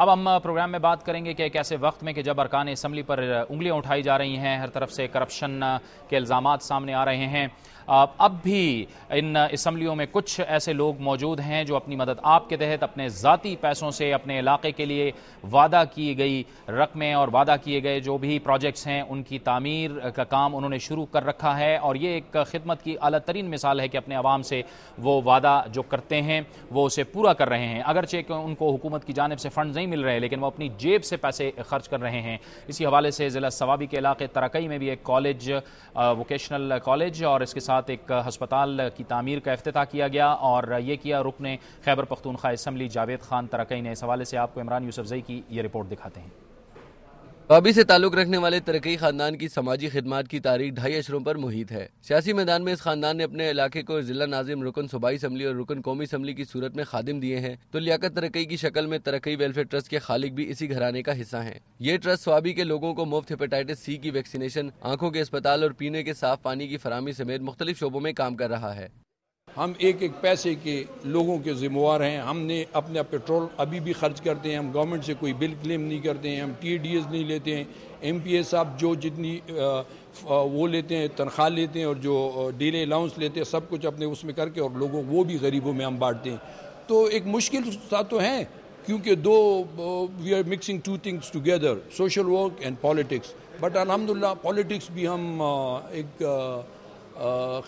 اب ہم پروگرام میں بات کریں گے کہ ایک ایسے وقت میں کہ جب ارکان اسمبلی پر انگلیاں اٹھائی جا رہی ہیں، ہر طرف سے کرپشن کے الزامات سامنے آ رہے ہیں، اب بھی ان اسمبلیوں میں کچھ ایسے لوگ موجود ہیں جو اپنی مدد آپ کے تحت اپنے ذاتی پیسوں سے اپنے علاقے کے لیے وعدہ کی گئی رقمیں اور وعدہ کیے گئے جو بھی پروجیکٹس ہیں ان کی تعمیر کا کام انہوں نے شروع کر رکھا ہے، اور یہ ایک خدمت کی اعلیٰ ترین مثال ہے کہ اپنے عوام سے وہ وعدہ جو کرتے ہیں وہ اسے پورا کر رہے ہیں، اگرچہ کہ ان کو حکومت کی جانب سے فنڈز نہیں مل رہے لیکن وہ اپنی جیب سے پیسے خرچ کر رہے ہیں۔ اسی حوالے سے ضلع ثوابی کے علاقے ترکئی میں بھی ایک کالج، ووکیشنل کالج اور اس کے ساتھ ایک ہسپتال کی تعمیر کا افتتاح کیا گیا، اور یہ کیا رکن خیبر پختونخوا اسمبلی جاوید خان ترکئی نے۔ اس حوالے سے آپ کو عمران یوسف زئی کی یہ رپورٹ دکھاتے ہیں۔ ثوابی سے تعلق رکھنے والے ترکئی خاندان کی سماجی خدمات کی تاریخ 2.5 عشروں پر محیط ہے۔ سیاسی میدان میں اس خاندان نے اپنے علاقے کو ضلع ناظم، رکن صوبائی اسمبلی اور رکن قومی اسمبلی کی صورت میں خادم دیے ہیں، تو لیاقت ترکئی کی شکل میں ترکئی ویلفیئر ٹرسٹ کے خالق بھی اسی گھرانے کا حصہ ہیں۔ یہ ٹرسٹ ثوابی کے لوگوں کو مفت ہیپاٹائٹس سی کی ویکسینیشن، آنکھوں کے اسپتال اور پینے کے صاف پانی کی فراہمی سمیت مختلف شعبوں میں کام کر رہا ہے۔ ہم ایک پیسے کے لوگوں کے ذمہ دار ہیں۔ ہم نے اپنا پیٹرول ابھی بھی خرچ کرتے ہیں، ہم گورنمنٹ سے کوئی بل کلیم نہیں کرتے ہیں، ہم ٹی ڈی ایس نہیں لیتے ہیں۔ ایم پی اے صاحب جو جتنی وہ لیتے ہیں، تنخواہ لیتے ہیں اور جو ڈیلی الاؤنس لیتے ہیں، سب کچھ اپنے اس میں کر کے اور لوگوں وہ بھی غریبوں میں ہم بانٹتے ہیں۔ تو ایک مشکل ساتھ تو ہیں کیونکہ we are mixing two things together, social work and politics, but الحمدللہ پالیٹکس بھی ہم ایک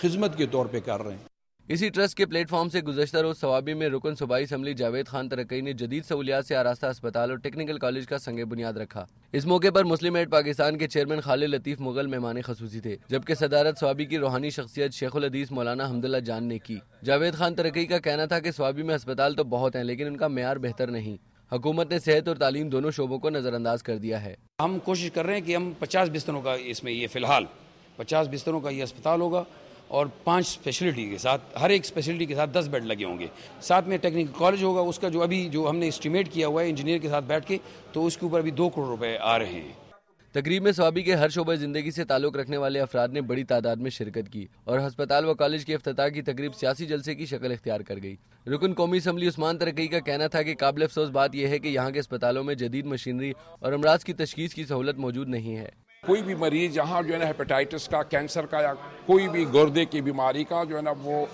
خدمت کے طور پہ کر رہے ہیں۔ اسی ٹرسٹ کے پلیٹ فارم سے گزشتہ روز ثوابی میں رکن صوبائی اسمبلی جاوید خان ترکئی نے جدید سہولیات سے آراستہ اسپتال اور ٹیکنیکل کالج کا سنگ بنیاد رکھا۔ اس موقع پر مسلم ایڈ پاکستان کے چیئرمین خالد لطیف مغل مہمان خصوصی تھے، جبکہ صدارت ثوابی کی روحانی شخصیت شیخ الحدیث مولانا حمداللہ جان نے کی۔ جاوید خان ترکئی کا کہنا تھا کہ ثوابی میں اسپتال تو بہت ہیں لیکن ان کا معیار بہتر نہیں۔ حکومت نے صحت اور تعلیم دونوں شعبوں کو نظر انداز کر دیا ہے۔ ہم کوشش کر رہے ہیں کہ ہم 50 بستروں کا اس میں یہ فی الحال 50 بستروں کا یہ اسپتال ہوگا اور 5 اسپیشلٹی کے ساتھ، ہر ایک اسپیشلٹی کے ساتھ 10 بیڈ لگے ہوں گے۔ ساتھ میں ٹیکنیکل کالج ہوگا، اس کا جو ہم نے اسٹیمیٹ کیا ہوا ہے انجینئر کے ساتھ بیٹھ کے، تو اس کے اوپر ابھی 2 کروڑ روپے آ رہے ہیں۔ تقریب میں ثوابی کے ہر شعبہ زندگی سے تعلق رکھنے والے افراد نے بڑی تعداد میں شرکت کی، اور ہسپتال و کالج کے افتتاح کی تقریب سیاسی جلسے کی شکل اختیار کر گئی۔ رکن قومی اسمبلی عثمان ترکئی کا کہنا تھا کہ قابل افسوس بات یہ ہے کہ یہاں کے اسپتالوں میں جدید مشینری اور امراض کی تشخیص کی سہولت موجود نہیں ہے۔ کوئی بھی مریض یہاں جو ہے نا ہیپاٹائٹس کا، کینسر کا یا کوئی بھی گردے کی بیماری کا جو ہے نا وہ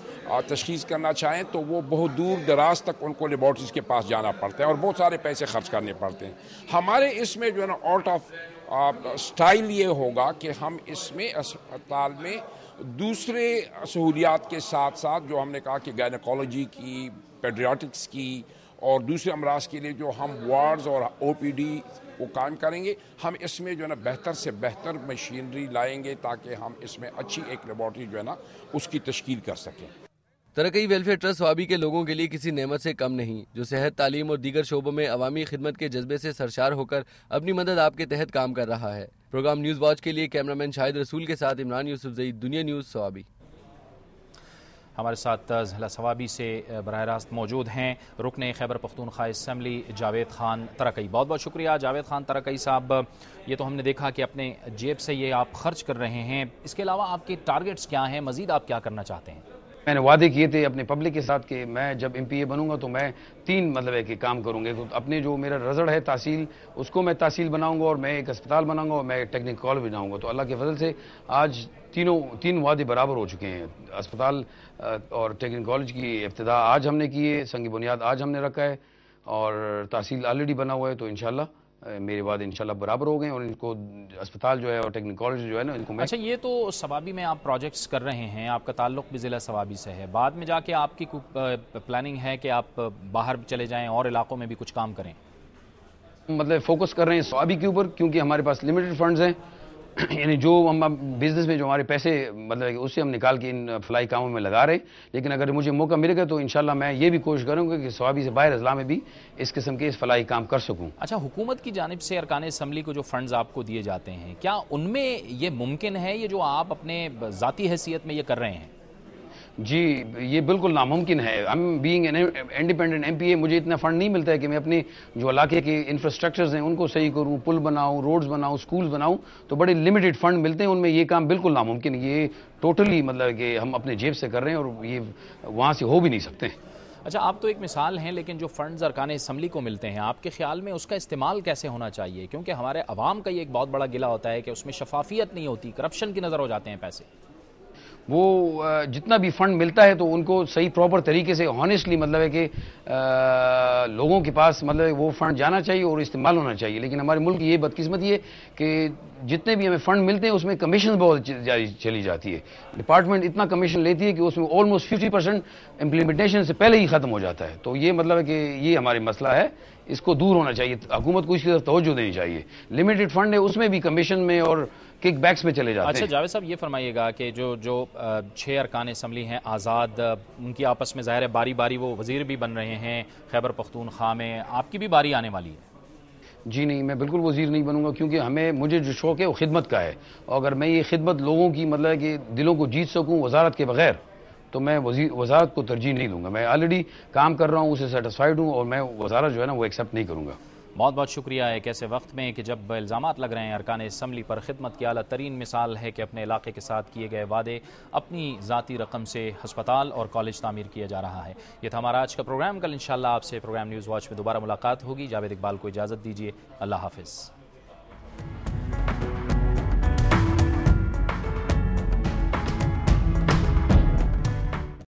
تشخیص کرنا چاہیں تو وہ بہت دور دراز تک ان کو لیبارٹریز کے پاس جانا پڑتا ہے اور بہت سارے پیسے خرچ کرنے پڑتے ہیں۔ ہمارے اس میں جو ہے نا آؤٹ آف سٹائل یہ ہوگا کہ ہم اس میں اسپتال میں دوسرے سہولیات کے ساتھ ساتھ جو ہم نے کہا کہ گائنیکالوجی کی، پیڈیاٹرکس کی اور دوسرے امراض کے لیے جو ہم وارڈز اور او پی ڈی وہ قائم کریں گے، ہم اس میں جو ہے نا بہتر سے بہتر مشینری لائیں گے تاکہ ہم اس میں اچھی ایک لیبارٹری جو ہے نا اس کی تشکیل کر سکیں۔ ترکئی ویلفیئر ٹرسٹ ثوابی کے لوگوں کے لیے کسی نعمت سے کم نہیں، جو صحت، تعلیم اور دیگر شعبوں میں عوامی خدمت کے جذبے سے سرشار ہو کر اپنی مدد آپ کے تحت کام کر رہا ہے۔ پروگرام نیوز واچ کے لیے کیمرامین شاہد رسول کے ساتھ عمران یوسف زئی، دنیا نیوز ثوابی۔ ہمارے ساتھ ضلع ثوابی سے براہ راست موجود ہیں رکن خیبر پختونخوا اسمبلی جاوید خان ترکئی۔ بہت بہت شکریہ جاوید خان ترکئی صاحب۔ یہ تو ہم نے دیکھا کہ اپنے جیب سے یہ آپ خرچ کر رہے ہیں، اس کے علاوہ آپ کے ٹارگٹس کیا ہیں، مزید آپ کیا کرنا چاہتے ہیں؟ میں نے وعدے کیے تھے اپنے پبلک کے ساتھ کہ میں جب ایم پی اے بنوں گا تو میں 3 ہے کہ کام کروں گے۔ تو اپنے جو میرا رزڑ ہے تحصیل، اس کو میں تحصیل بناؤں گا اور میں ایک اسپتال بناؤں گا اور میں ٹیکنیکل کالج بناؤں گا۔ تو اللہ کے فضل سے آج 3 وعدے برابر ہو چکے ہیں۔ اسپتال اور ٹیکنیکل کالج کی افتتاح آج ہم نے کی ہے، سنگ بنیاد آج ہم نے رکھا ہے اور تحصیل آلریڈی بنا ہوا ہے۔ تو انشاءاللہ میرے وعدے انشاءاللہ برابر ہو گئے اور ان کو اسپتال جو ہے اور ٹیکنیکل کالج جو ہے نا ان کو میں اچھا، یہ تو ثوابی میں آپ پروجیکٹس کر رہے ہیں، آپ کا تعلق بھی ضلع ثوابی سے ہے، بعد میں جا کے آپ کی پلاننگ ہے کہ آپ باہر چلے جائیں اور علاقوں میں بھی کچھ کام کریں؟ فوکس کر رہے ہیں ثوابی کے اوپر، کیونکہ ہمارے پاس لمیٹڈ فنڈز ہیں، یعنی جو ہم بزنس میں جو ہمارے پیسے اس سے ہم نکال کے ان فلاحی کاموں میں لگا رہے ہیں۔ لیکن اگر مجھے موقع ملے گا تو انشاءاللہ میں یہ بھی کوشش کروں گا کہ ثوابی سے باہر اضلاع میں بھی اس قسم کے فلاحی کام کر سکوں۔ اچھا، حکومت کی جانب سے ارکان اسمبلی کو جو فنڈز آپ کو دیے جاتے ہیں، کیا ان میں یہ ممکن ہے یہ جو آپ اپنے ذاتی حیثیت میں یہ کر رہے ہیں؟ جی، یہ بالکل ناممکن ہے۔ Being an independent M P A مجھے اتنا فنڈ نہیں ملتا ہے کہ میں اپنے جو علاقے کے انفراسٹرکچرز ہیں ان کو صحیح کروں، پل بناؤں، روڈز بناؤں، سکولز بناؤں، تو بڑے لمیٹڈ فنڈ ملتے ہیں، ان میں یہ کام بالکل ناممکن ہے۔ یہ ٹوٹلی کہ ہم اپنے جیب سے کر رہے ہیں اور یہ وہاں سے ہو بھی نہیں سکتے ہیں۔ اچھا، آپ تو ایک مثال ہیں، لیکن جو فنڈز ارکان اسمبلی کو ملتے ہیں آپ کے خیال میں اس کا استعمال کیسے ہونا چاہیے؟ کیونکہ ہمارے عوام کا یہ ایک بہت بڑا گلہ ہوتا ہے کہ اس میں شفافیت نہیں ہوتی، کرپشن کی نظر ہو جاتے ہیں پیسے۔ وہ جتنا بھی فنڈ ملتا ہے تو ان کو صحیح پراپر طریقے سے ہانیسٹلی مطلب ہے کہ لوگوں کے پاس مطلب وہ فنڈ جانا چاہیے اور استعمال ہونا چاہیے۔ لیکن ہمارے ملک کی یہ بدقسمتی ہے کہ جتنے بھی ہمیں فنڈ ملتے ہیں اس میں کمیشن بہت چلی جاتی ہے۔ ڈپارٹمنٹ اتنا کمیشن لیتی ہے کہ اس میں آلموسٹ 50% امپلیمنٹیشن سے پہلے ہی ختم ہو جاتا ہے۔ تو یہ مطلب ہے کہ یہ ہماری مسئلہ ہے، اس کو دور ہونا چاہیے، حکومت کو اس کی طرف توجہ دینی چاہیے۔ لمیٹڈ فنڈ ہے، اس میں بھی کمیشن میں اور کک بیکس میں چلے جاتے ہیں۔ اچھا جاوید صاحب، یہ فرمائیے گا کہ جو 6 ارکان اسمبلی ہیں آزاد، ان کی آپس میں ظاہر ہے باری باری وہ وزیر بھی بن رہے ہیں خیبر پختونخوا میں، آپ کی بھی باری آنے والی ہے؟ جی نہیں، میں بالکل وزیر نہیں بنوں گا، کیونکہ مجھے جو شوق ہے وہ خدمت کا ہے، اور اگر میں یہ خدمت لوگوں کی مطلب ہے کہ دلوں کو جیت سکوں وزارت کے بغیر، تو میں وزارت کو ترجیح نہیں دوں گا۔ میں آلریڈی کام کر رہا ہوں، اسے سیٹسفائیڈ ہوں، اور میں وزارت جو ہے نا وہ ایکسیپٹ نہیں کروں گا۔ بہت بہت شکریہ۔ ایک ایسے وقت میں کہ جب الزامات لگ رہے ہیں ارکان اسمبلی پر، خدمت کی اعلیٰ ترین مثال ہے کہ اپنے علاقے کے ساتھ کیے گئے وعدے، اپنی ذاتی رقم سے ہسپتال اور کالج تعمیر کیا جا رہا ہے۔ یہ تھا ہمارا آج کا پروگرام۔ کل انشاءاللہ آپ سے پروگرام نیوز واچ میں دوبارہ ملاقات ہوگی۔ جاوید اقبال کو اجازت دیجیے، اللہ حافظ۔